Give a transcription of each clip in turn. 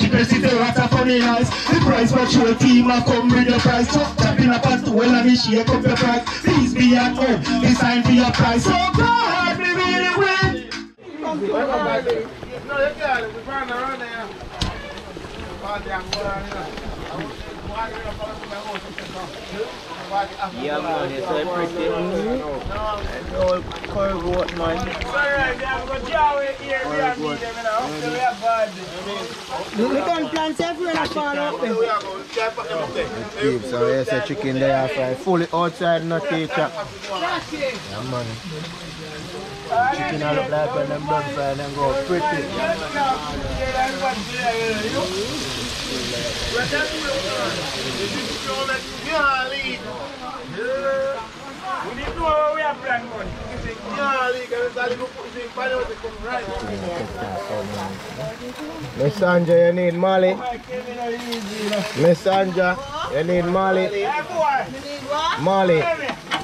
she Persie tell what a funny nice. The price for sure team I come bring the price. Chop in a pot to well and me shake up the price. Please be at home, it's time for your price. So go hard, me really win. No, you can't. We find around there. Yeah, man, it's so pretty. Old curve goat, man. Alright, I'm going to jaw it here. We are meeting them now. We are bad. We can plant everywhere and fall up there. So here's a chicken there, fry fully outside, not teacher. Yeah, man. Chicken all look like when them blood fry and go pretty. We need to know where we are playing money. Miss Sandra, you need Molly. Miss Sandra, you need Molly. Molly.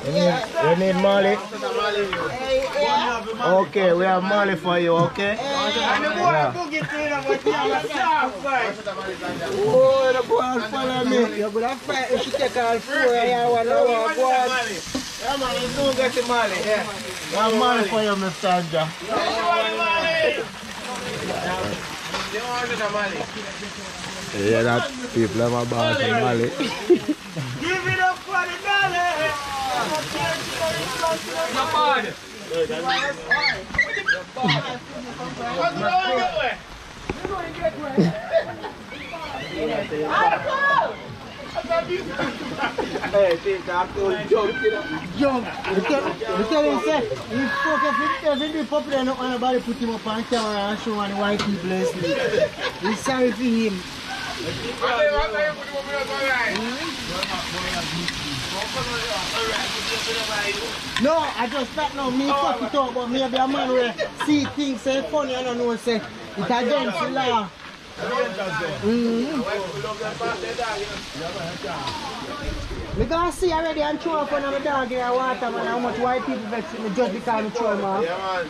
You need Molly? Okay, we have Molly for you, okay? Yeah. Oh, the boy follow me. You're going to fight if you take all four. Yeah, one hour. Yeah, man, you don't get the Molly. Yeah. We have Molly for you, Miss Sandra. Yeah, that people have a boss of Molly. Give it up for the dollar. Hey, think I'm going to Jump. You tell him, say, if he popular, not anybody put him up on camera and show on white people asleep. He's sorry for him. No, I just not know me fuck it up, but maybe a man will see things say funny and I don't know say it's against the law. Because I see already and throw up on my dog in the water, man, how much white people vex me just because I throw him off. Yeah, man.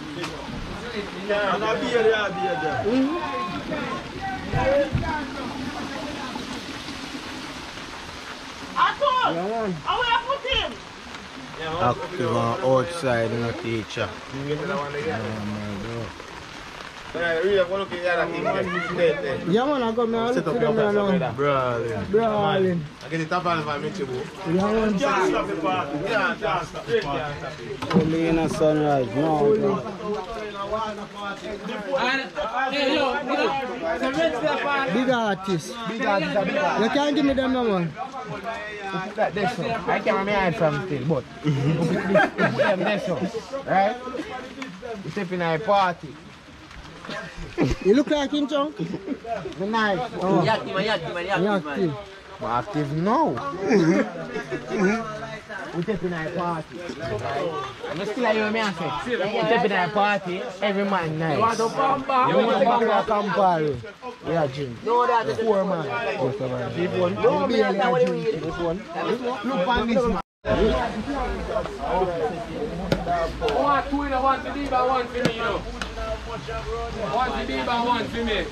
Yeah, and I'll be there. Yeah, man. How will I put him? active on outside, no teacher. Yeah, man, I got me all look for them now. Brawling. I get the top of my mental. Yeah, man. Only in a sunrise, no. Big artist. You can't give me them no man. I can't remember from still, but you put them there so, right? You step in a party. You look like him, Chong? The night. Oh. Active. But active now. We step in a party. I'm still like you, man. We step in a party, every man nice. You want to bamba? You want to bamba? Campari. We are drink. No, that is poor man. This one. No, me and that drink. This one. Look on this man. One, two in a one to leave and one for me, you know. One to leave and one for me.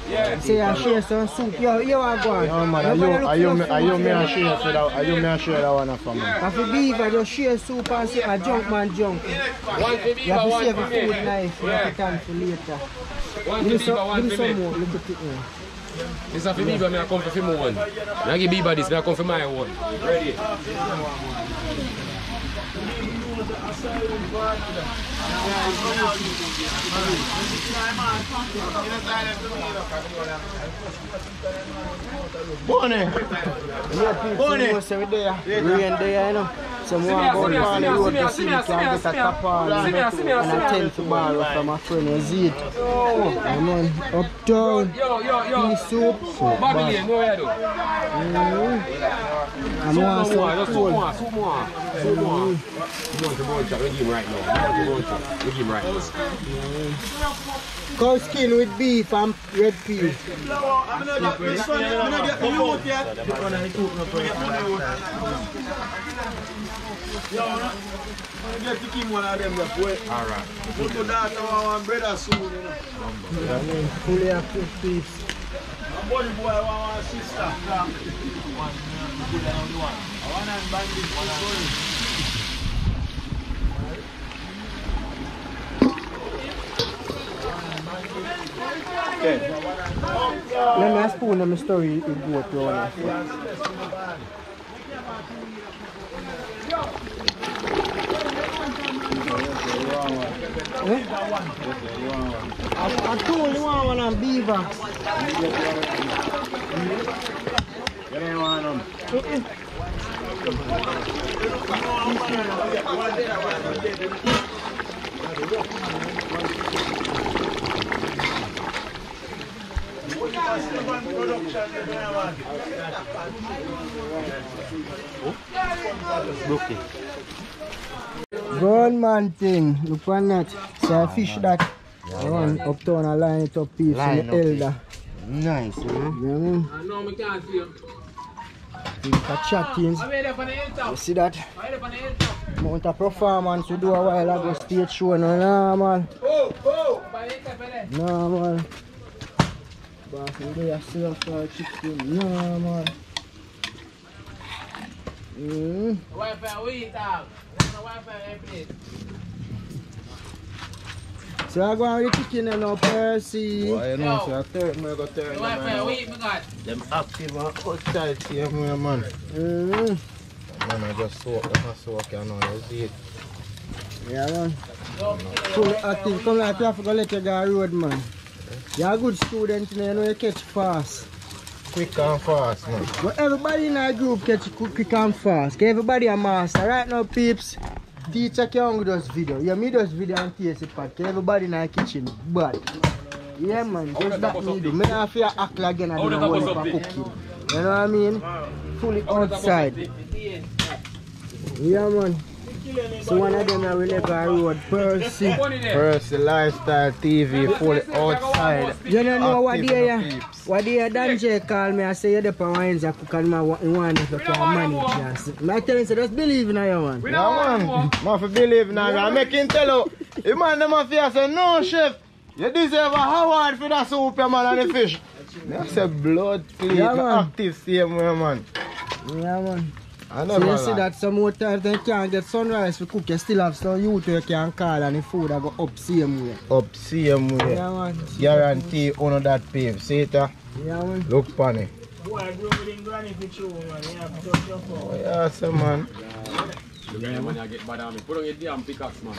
Yeah. Say I share some soup. Yo, you are going. No man, are you me and share for that? Are you me and share that one for me? If you beef, I just share soup and say a junk man junk. One for me, You have to one save for the me. food nice. You have to time for later. One Give for me Bieber, one some for me. more. Look at it now. This is for Bieber, I come for my one. I give Bieber this, I come for my one. Ready? Bonnie! Bonnie! Rain there, you know. Some more go down the road to see me can get a tapal and a tent to borrow from a friend, you see it. Yeah, man, uptown, pea soup, Babylon, no way, though. and one Two more. We give him right now. We give him right now. cow skin with beef and red pea. Get to keep one of them up, boy. Alright. Put to that one brother soon, you know. Fully active beef. Bunny boy, one sister. One and bandit, one and let me spoon them story you go to one. I told you one on beaver. Gun man thing, look on that. So I fish that. I want uptown and line it up peeps in the elder. Nice, you know? You know what I mean? I know I can't see him. Chatting. You see that? Amount of performance we do a while ago, stage show, no, nah, man. Nah, man. Boss, we do yourself for chicken, nah, man. So I go on with the chicken and no Persie. Well, you know, so I turn, I go turn them active and outside, see me, man. Man, I just soak them, I soak, you know, you see it. Yeah, man. Full active, come like you have to go let you go road, man. You're a good student, you know you catch fast. Quick and fast, man. But everybody in our group catch quick and fast. Everybody a master. Right now, peeps, teacher can't do this video. Yeah, me does video and taste it, but everybody in our kitchen, but yeah, man, just that me do. Me not feel act like again and do not want to cooking. You know what I mean? Fully outside. Yeah, man. So one of them will never road, Persie. Persie Lifestyle TV, fully outside. You don't know what they Danje call me and say you're the wines and cook and you want to manage. I tell him, just believe in you, man. No, man. I believe in you. I'm making tell you. The man them mafia say, no, chef. You deserve a award for that soup, man, and the fish. I say blood clean, active same way, man. Yeah, man. I So you see that some more times they can't get sunrise for cook, you still have some youth you can call and the food that go up same way. Up same way. Yeah, man. Guarantee on that pave. See it? Yeah, man. Look on it. boy, I grew with him granny for true, man. Yeah, touch your phone. Oh, yeah, so man. Yeah, man, you get bad on me. Put on your damn pickaxe, man.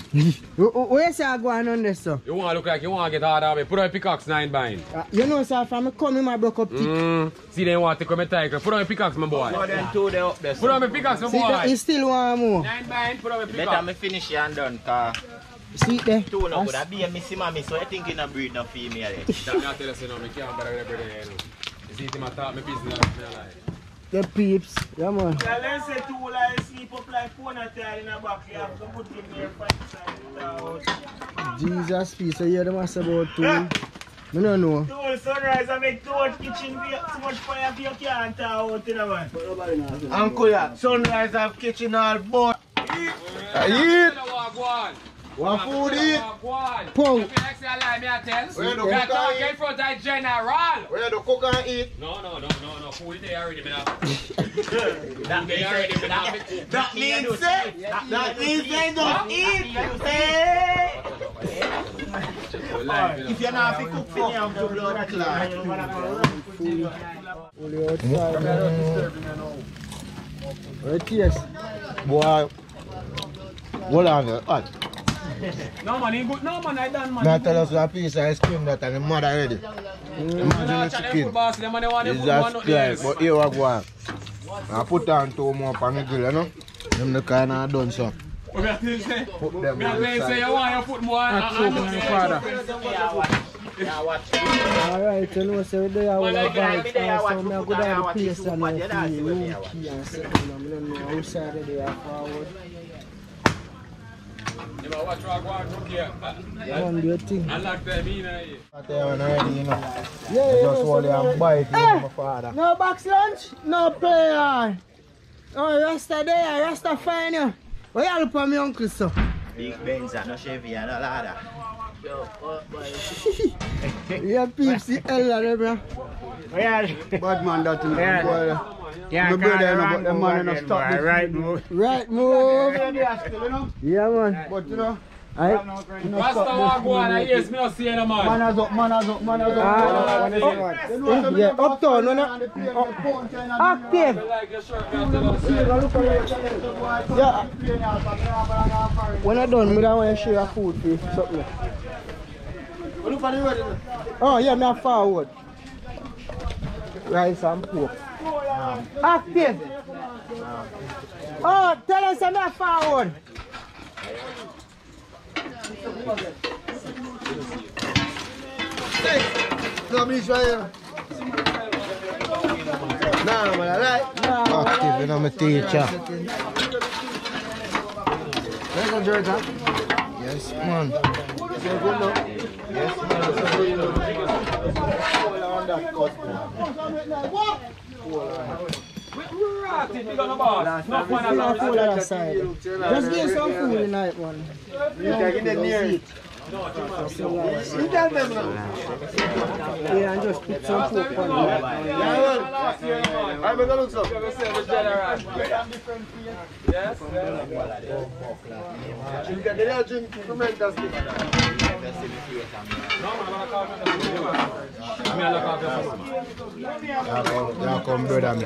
Where you say I go on this, sir? You want to look like you want to get hard on me. Put on your pickaxe 9 bind. You know, sir, from me coming, I broke up teeth. See, they want to come and title. Put on your pickaxe, my boy. More than 2 they up there. Put on your pickaxe, my boy. See, you still want more. 9 bind, put on your Better pickaxe. me finish it and done, cause See there? 2 no good. I be a missy mommy, so I think you no breed no female. That me I tell you, so now, I can't better every day, you know. You see, I talk my business, I like. The peeps, yeah, man. Yeah, let's say 2 like sleep up like phone and tail in the back. You have to put him there fight side. Jesus, peace. So, yeah, they must about 2. I don't know. 2 sunrise, I make 2 kitchen so much fire for you can't talk out, you know, man. Uncle, yeah. Sunrise have kitchen all board. Eat. What food eat? Pong. If you next thing I lie, me I tell. Where the You cook talk and in front of general. Where the cook and eat? No. Food they already been up. That They already been up. That means say don't eat. If you're not fit cook for you, have to blood clot. Only outside. Right, yes. Boy. Hold on, hot. No man, ain't good. No man, I done man. Now tell us a piece of ice cream that and the mother ready. Imagine the chicken. It's just clear, but here we go. I put on 2 more on the grill, you know? Them the kind of done so. Put them on the Say you want to put more on the father. Alright, you know, so they are all about so I'm going to go down the place and I'll see room key and set them. I don't know how side they are forward. You know what rock one took here? I want to do a thing. I like them in here. Yeah, just hold and bite my father. No box lunch, no player. Oh, Rasta there, Rasta fine you. What you help on me uncle, sir? Big Benz and no Chevy and no ladder. Yeah, peeps, the hell out of them. Yeah. Bad man, that is Yeah. boy. Yeah, My brother, can't but run the man over ain't them, stop boy. this. Right move. Right move. Yeah, man. But you know, Rasta walk go on, and yes, me not see no man. manners up. Yeah, uptown, no, no. Active. Like your shirt, Yeah. When I'm done, I want to share food for you. Something. Oh, yeah, me a forward. Rice and pork. Active. Oh, tell us I'm a forward. Active, you know, my teacher. Yes, man. Yes, man. Just give some food tonight, man. Yeah, and just put some pork on it. I'm going to look up. Yes? You get the drink tremendous. Yeah, come brother me.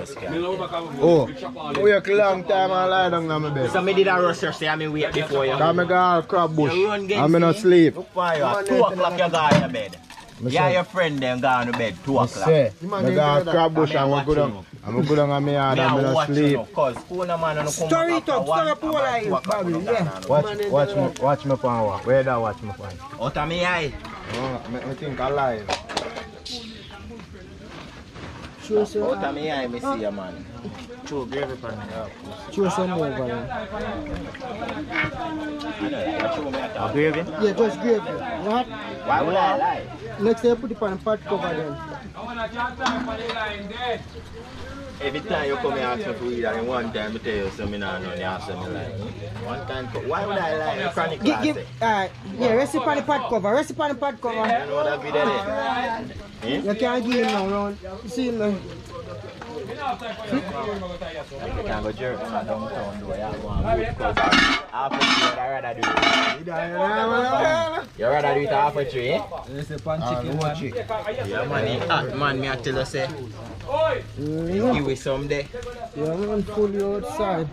Oh, wait a long time I lie down on my bed. So me did a rush say I'm wait before you. Come go all crab bush. I'm not sleep. 2 o'clock you go to bed. Yeah, your friend them go to bed 2 o'clock. Say, I go all crab bush and I go down. I'm go down on my yard and I'm not sleep. Story it up, story up all life, baby. Yeah. Watch me for what? Where that watch me for? Out of me eye. Oh, I think I lie. Out of me eye, me see you, man. True, gravy pan. Choose some more, brother. Gravy? Yeah, just gravy. What? Why would I lie? Next time put it on pot cover then. Every time you come here and ask me for weed, and one time I tell you something and you ask me like, one time, why would I lie? Chronic class. Yeah, recipe on the pot cover, recipe on the pot cover. I know that video there. You can't give him now, round. You see him now. You can go jerk from downtown though, you go and good because half a tree, I'd rather do it. You rather do it half a tree, eh? Yeah, man, me I tell you say, give me some there. Yeah, man, fully outside.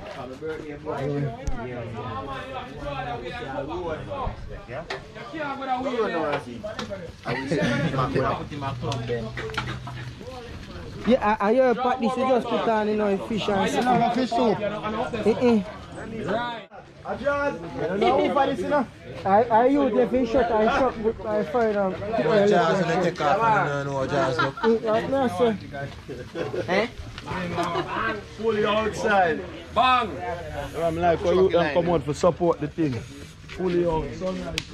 Yeah, I hear part this you just put on, you know, fish and stuff. Fish soup. I use the fish shot and shot with my fire and jazz and take off and no jazz look. Eh? Fully outside. Bang! I'm like, how you come out for support the thing. Fully out.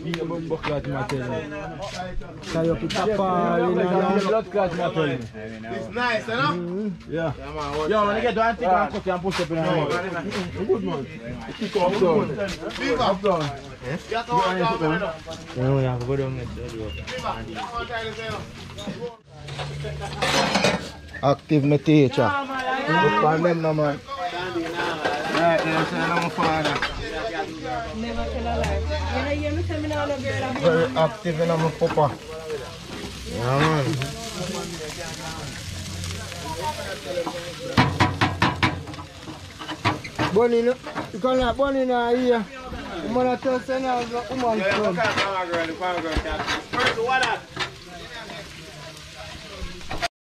Be a bum bucket material. So you put a par in the blood clot material. It's nice, you know? Yeah. Yo, when you get to one thing, I cut you and push up in the hand. Good man. Kick up down. Up down. Yeah, we have to go down Active my teacher. Look on them now, man. Right, there's another father. Never tell a lie. You know, you tell me now, girl. Very active in my papa. Yeah, man. Bunny, you can not bunny now here. I'm going to tell you now, woman from.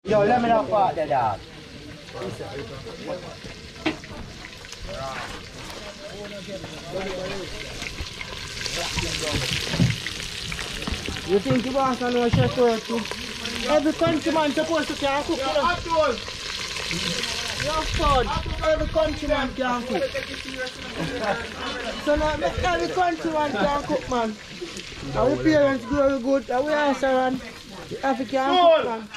Yo, let me not part the dog. You think you want to know chef work? Every countryman supposed to can cook. You're fun. Every countryman can cook. So now every countryman can cook, man. Our parents grow good, and we also run the African cook, man.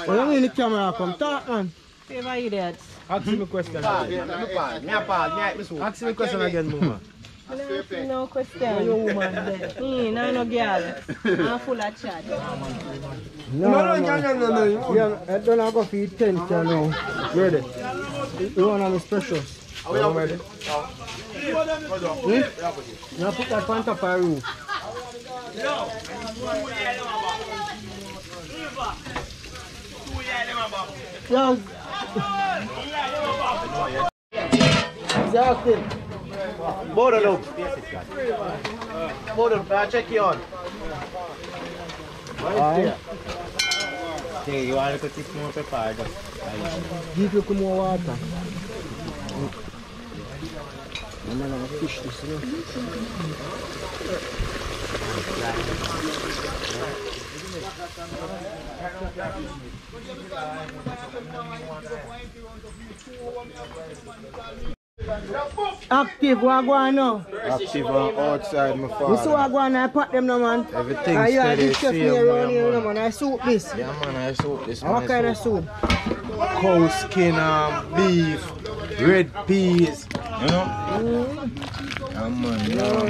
Well, I'm in the camera come talk, man. Favor idiots. Ask me a question again. Ask me a question again, Mama. No question. You woman there. No girl. I'm full of chat. No, no. Yeah, I don't go for 10 now. Ready? You want to be precious. Are you ready? Now put that on top of the roof. Yes. Exactly. Both of them. Both of them. I'll check you on. Hey, you want to take more pepper? Give you some more water. I'm going to fish this, you know. Active, what go on now? Active on outside, my father. You see what go on, I pack them now, man. Everything steady, same, around here, no, man. I soup this. Yeah, man, I soup this. What kind of soup? Cow skin, beef, red peas, you know? Yeah,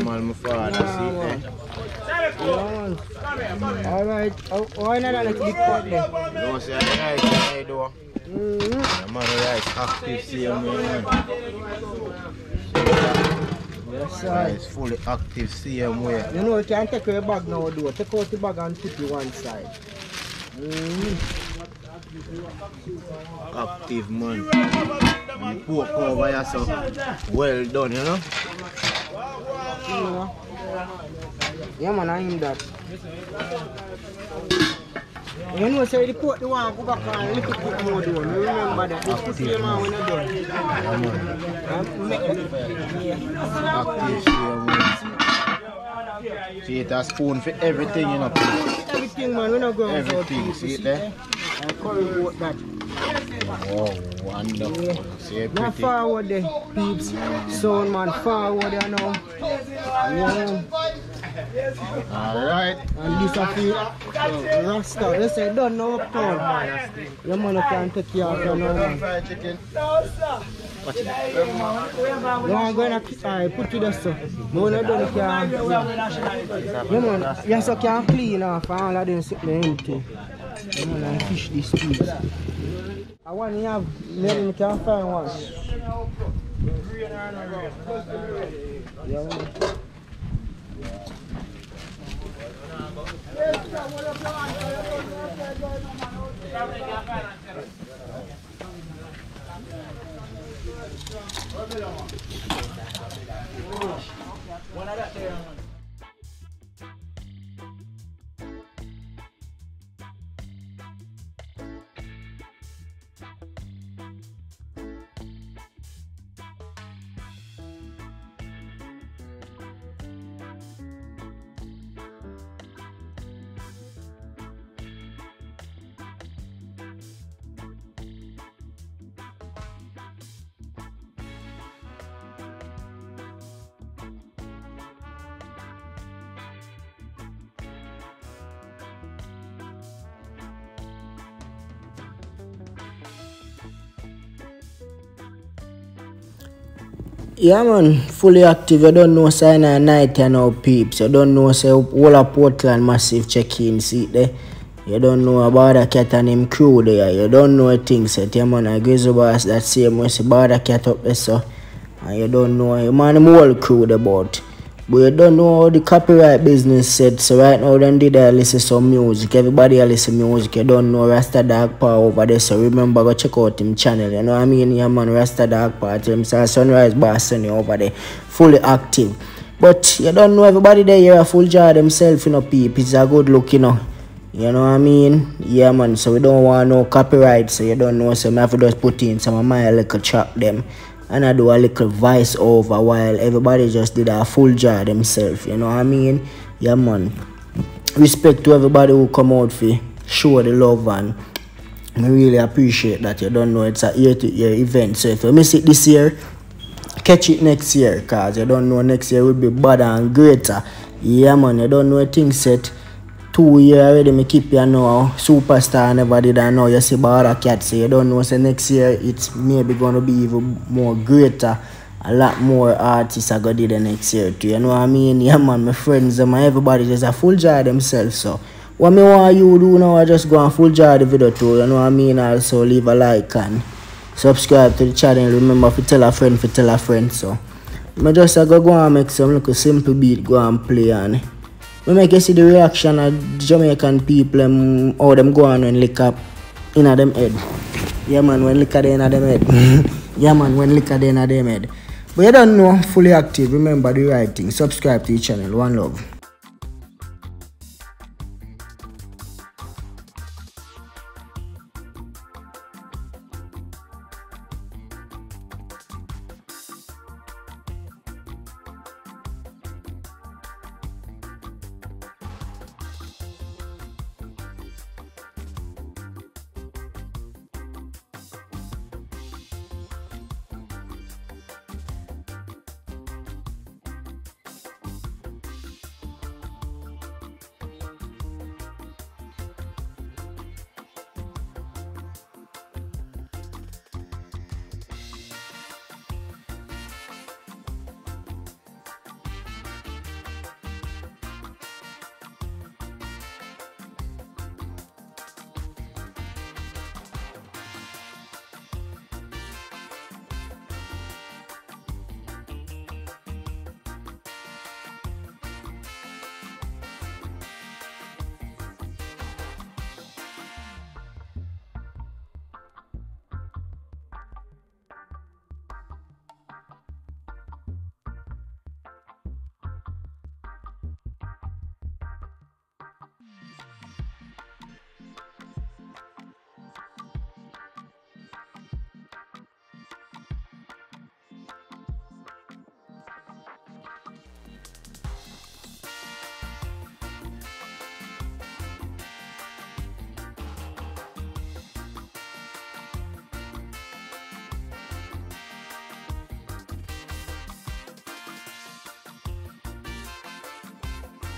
man, my father, see there. Alright, why not let big pot there? No, see, I do. Yeah, man, right, active, see, man. Yes, sir. Yeah, it's fully active, same way. You know, you can take your bag now, do. Take out the bag and put it one side. Active, man. And pork over here, so well done, you know? Yeah, man, I am that. You know, say the pot the one go back and little bit more do. You remember that. Just put your man when you're done. Active, see it a spoon for everything, you know. Everything, man, we're not going everything, see it there? I curry about that. Oh, wonderful. Yeah. See it Now pretty. forward there, peeps. Sound man, forward there now. Yeah. Alright. And this a feel Rasta. They say don't know uptown. Your man can take care of your man. Fried chicken. No, I'm going to put it there, sir. No, no, don't care. Yeah, man, you also can clean off all of them sitting empty. Yeah, man, and fish this piece. I want to have, maybe we can find one. Yeah, man. Yeah, man, fully active. You don't know sign at night and now peeps. You don't know say all of Portland massive check-in seat there. You don't know about the cat and him crew there. You don't know a thing set. Yeah, man, I guess about that same way. See about the cat up there, so. And you don't know, man, the whole crew about. But you don't know how the copyright business said. So right now, then did I listen to some music. Everybody listen music. You don't know Rasta Dog Power over there. So remember, go check out him channel. You know what I mean? Yeah, man, Rasta Dog Power. Him say sunriseboss over there. Fully active. But you don't know everybody there. You're a full jar themselves, you know, peep. It's a good look, you know. You know what I mean? Yeah, man. So we don't want no copyright. So you don't know. So I have to just put in some of my little track them. And I do a little voice over while everybody just did a full jar themselves. You know what I mean? Yeah, man. Respect to everybody who come out for show the love and I really appreciate that. You don't know it's a year-to-year event. So if you miss it this year, catch it next year, cause you don't know next year will be better and greater. Yeah man, you don't know things set. 2 years already me keep you know superstar never did I know you see about other cats, so you don't know so next year it's maybe gonna be even more greater. A lot more artists are gonna do the next year too. You know what I mean? Yeah man, my friends and everybody just a full jar themselves. So what me want you do now, I just go and full jar the video too. You know what I mean? Also leave a like and subscribe to the channel. Remember to tell a friend, so I just go and make some little simple beat go and play and we make you see the reaction of Jamaican people how them go on when lick up in them head. Yeah man, when liquor they in them head. Yeah man, when liquor they in them head. But you don't know, fully active, remember the right thing. Subscribe to the channel. One love.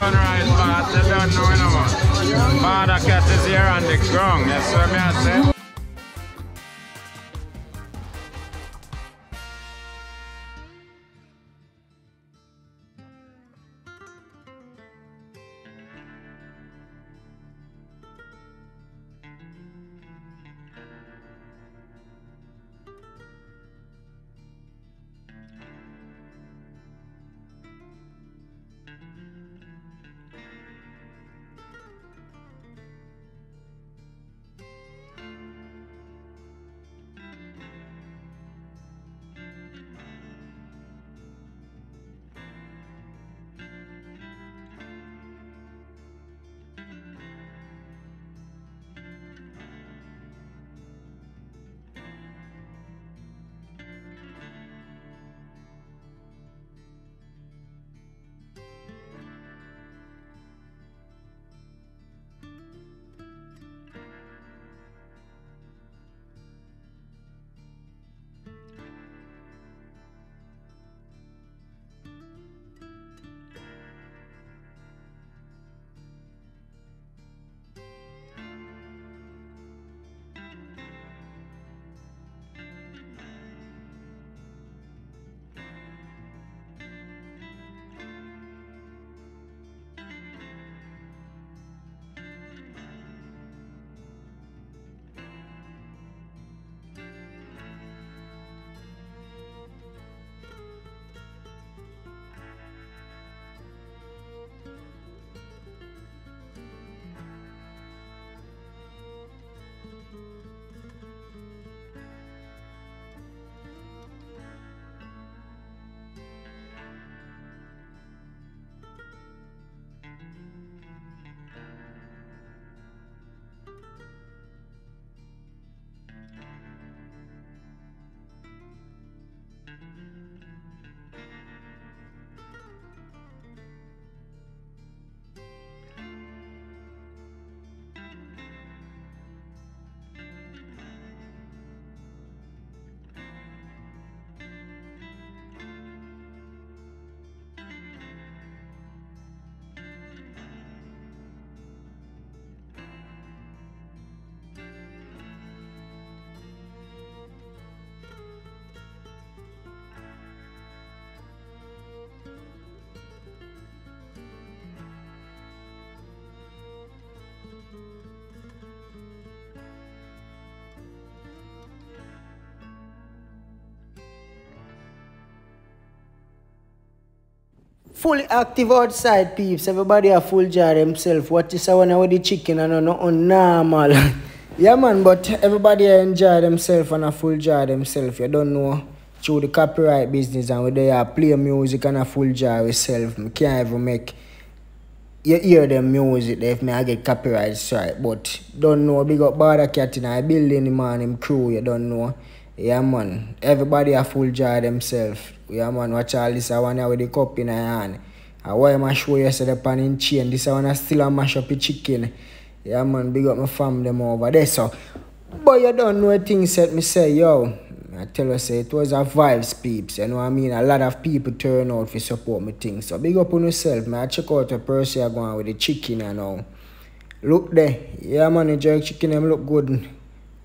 Sunrise boss, they don't know anymore. Father cat is here on the ground, that's what I say. Fully active outside, peeps. Everybody a full jar themselves. What is one with the chicken and nothing normal. Yeah, man, but everybody enjoy themselves and a full jar themselves. You don't know through the copyright business and where they play music and a full jar yourself. I can't even make you hear them music if I get copyright strike. But don't know, big up Border Cat in a building, man, him crew, you don't know. Yeah, man, everybody a full jar themselves. Yeah, man, watch all this one here with the cup in her hand. And why am I show you the pan in chain? This one still a mash up the chicken. Yeah, man, big up my fam them over there, so. But you don't know things that me say, yo. I tell you, say it was a vibes, peeps. You know what I mean? A lot of people turn out to support me things. So big up on yourself, man. I check out the Persie are going with the chicken and all. Look there. Yeah, man, the jerk chicken them look good.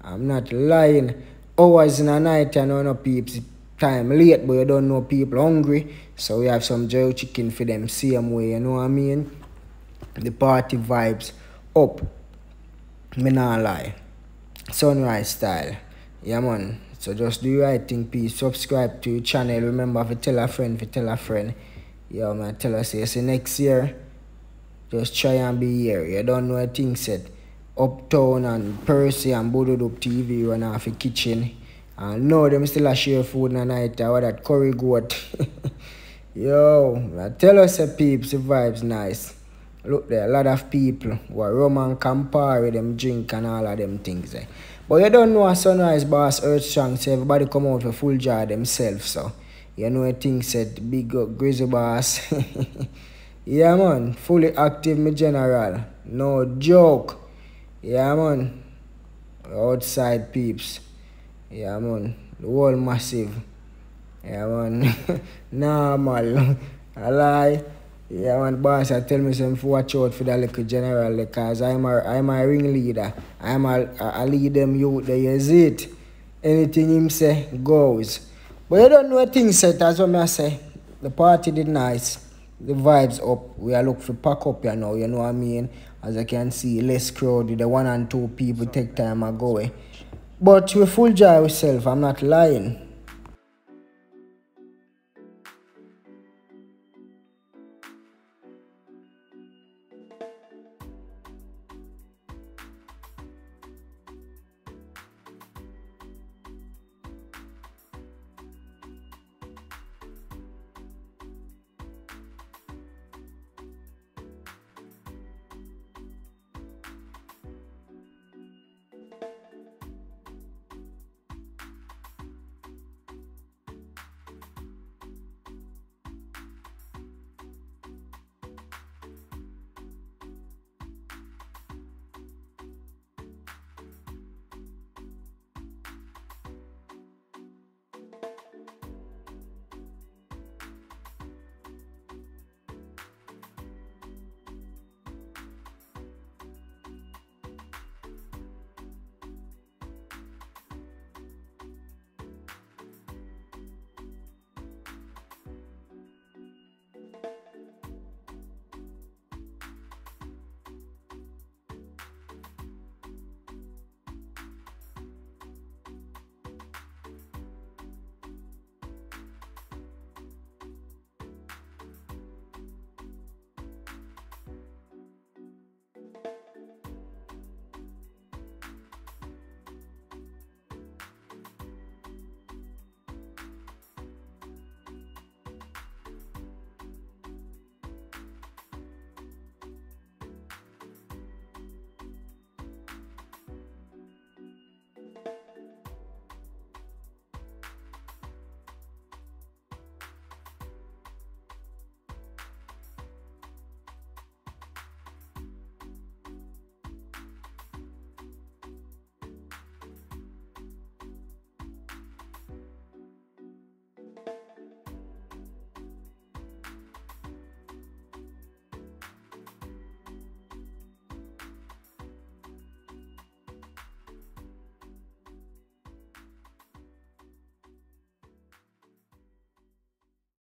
I'm not lying. Hours in the night, I know no peeps. Time late, but you don't know people hungry. So we have some jerk chicken for them same way, you know what I mean? The party vibes up. Me not lie. Sunrise style. Yeah, man. So just do the right thing, please. Subscribe to the channel. Remember to tell a friend, Yeah, man, tell us, say next year, just try and be here. You don't know what things said. Uptown and Persie and Boodoo TV run off the kitchen. And no, them still a share food in the night. Or that curry goat. Yo, man, tell us, peeps, the vibes nice. Look there, a lot of people who are rum and Campari, them drink and all of them things. But you don't know a Sunrise Boss Earth Strong, so everybody come out for full jar themselves. So you know a thing said, big up Grizzly Boss. Yeah, man, fully active, me general. No joke. Yeah, man. Outside peeps. Yeah, man. The whole massive. Yeah, man. Normal. I lie. Yeah, man, boss, I tell me something, watch out for that little general because I'm a ringleader. I lead them youth there, you see it. Anything him say goes. But you don't know things set, as what I say. The party did nice. The vibes up. We are looking for pack up you know what I mean? As I can see, less crowded. The 1 and 2 people take time to go. But we full jar ourselves, I'm not lying.